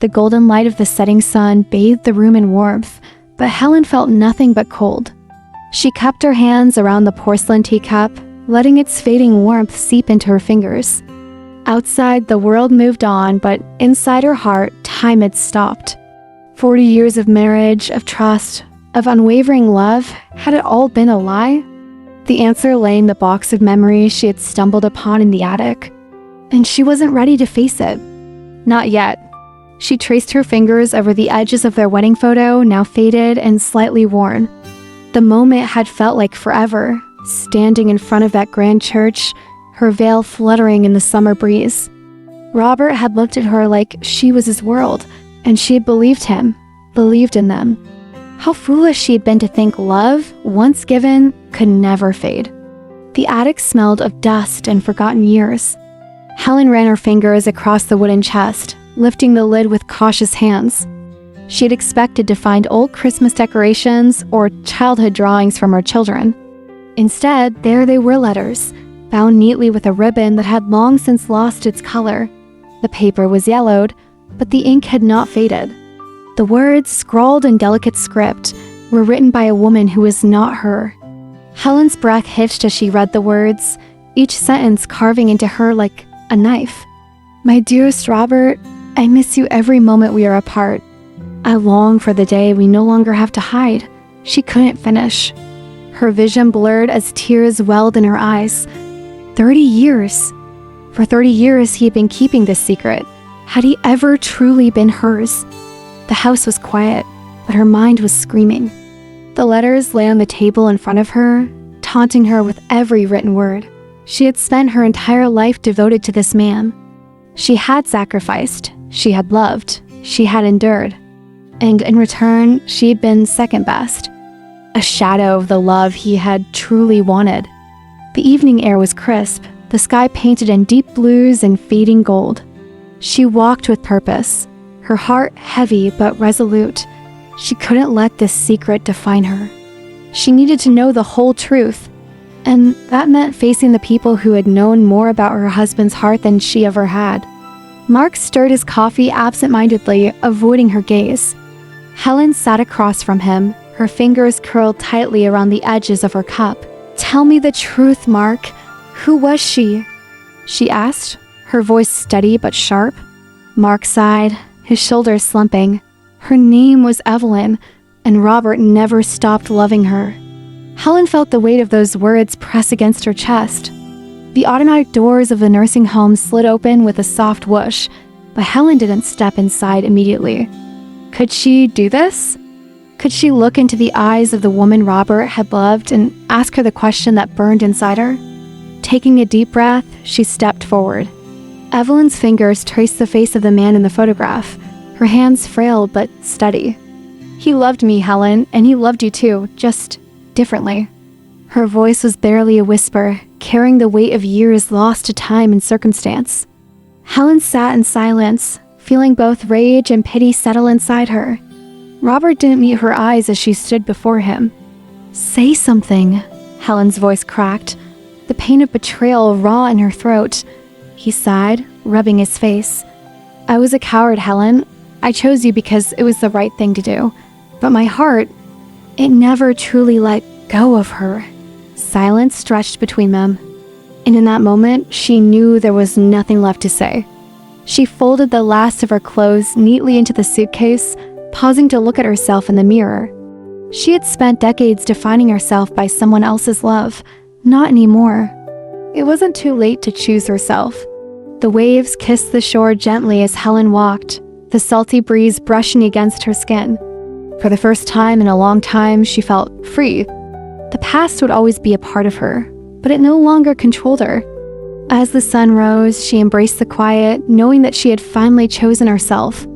The golden light of the setting sun bathed the room in warmth, but Helen felt nothing but cold. She cupped her hands around the porcelain teacup, letting its fading warmth seep into her fingers. Outside, the world moved on, but inside her heart, time had stopped. 40 years of marriage, of trust, of unwavering love, had it all been a lie? The answer lay in the box of memories she had stumbled upon in the attic, and she wasn't ready to face it. Not yet. She traced her fingers over the edges of their wedding photo, now faded and slightly worn. The moment had felt like forever, standing in front of that grand church, her veil fluttering in the summer breeze. Robert had looked at her like she was his world, and she had believed him, believed in them. How foolish she had been to think love, once given, could never fade. The attic smelled of dust and forgotten years. Helen ran her fingers across the wooden chest, lifting the lid with cautious hands. She had expected to find old Christmas decorations or childhood drawings from her children. Instead, there they were, letters, bound neatly with a ribbon that had long since lost its color. The paper was yellowed, but the ink had not faded. The words, scrawled in delicate script, were written by a woman who was not her. Helen's breath hitched as she read the words, each sentence carving into her like a knife. "My dearest Robert, I miss you every moment we are apart. I long for the day we no longer have to hide." She couldn't finish. Her vision blurred as tears welled in her eyes. 30 years. For 30 years he had been keeping this secret. Had he ever truly been hers? The house was quiet, but her mind was screaming. The letters lay on the table in front of her, taunting her with every written word. She had spent her entire life devoted to this man. She had sacrificed, she had loved, she had endured. And in return, she had been second best. A shadow of the love he had truly wanted. The evening air was crisp, the sky painted in deep blues and fading gold. She walked with purpose, her heart heavy but resolute. She couldn't let this secret define her. She needed to know the whole truth, and that meant facing the people who had known more about her husband's heart than she ever had. Mark stirred his coffee absent-mindedly, avoiding her gaze. Helen sat across from him, her fingers curled tightly around the edges of her cup. "Tell me the truth, Mark. Who was she?" she asked, her voice steady but sharp. Mark sighed, his shoulders slumping. Her name was Evelyn, and Robert never stopped loving her. Helen felt the weight of those words press against her chest. The automatic doors of the nursing home slid open with a soft whoosh, but Helen didn't step inside immediately. Could she do this? Could she look into the eyes of the woman Robert had loved and ask her the question that burned inside her? Taking a deep breath, she stepped forward. Evelyn's fingers traced the face of the man in the photograph, her hands frail but steady. "He loved me, Helen, and he loved you too, just differently." Her voice was barely a whisper, carrying the weight of years lost to time and circumstance. Helen sat in silence, feeling both rage and pity settle inside her. Robert didn't meet her eyes as she stood before him. "Say something," Helen's voice cracked, the pain of betrayal raw in her throat. He sighed, rubbing his face. "I was a coward, Helen. I chose you because it was the right thing to do. But my heart, it never truly let go of her." Silence stretched between them, and in that moment, she knew there was nothing left to say. She folded the last of her clothes neatly into the suitcase, pausing to look at herself in the mirror. She had spent decades defining herself by someone else's love, not anymore. It wasn't too late to choose herself. The waves kissed the shore gently as Helen walked, the salty breeze brushing against her skin. For the first time in a long time, she felt free. The past would always be a part of her, but it no longer controlled her. As the sun rose, she embraced the quiet, knowing that she had finally chosen herself.